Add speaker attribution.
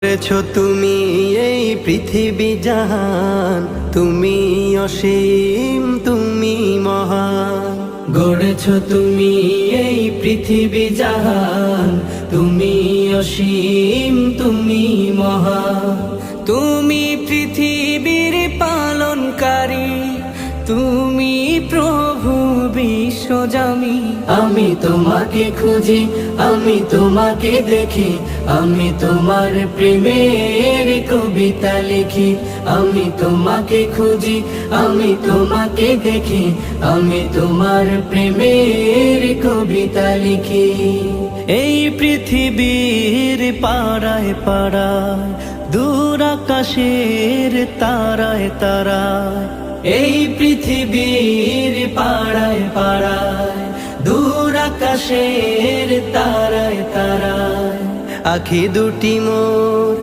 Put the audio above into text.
Speaker 1: করেছো তুমি এই পৃথিবী জাহান, তুমি অসীম, তুমি মহান। গড়েছো তুমি এই পৃথিবী জাহান, তুমি অসীম, তুমি মহান। তুমি পৃথিবীর পালনকারী, তুমি প্রভু বিশ্বজামি। আমি তোমাকে খুঁজি, আমি তোমাকে দেখি, আমি তোমার প্রেমের কবিতা লিখি। আমি তোমাকে খুঁজি, আমি তোমাকে দেখি, আমি তোমার প্রেমের কবিতা লিখি। এই পৃথিবীর পাড়ায় পাড়ায়, দূর আকাশের তারায় তারায়, এই পৃথিবীর পাড়ায় পাড়ায়, দূর আকাশের তারায় তারায়, আখি দুটি মোর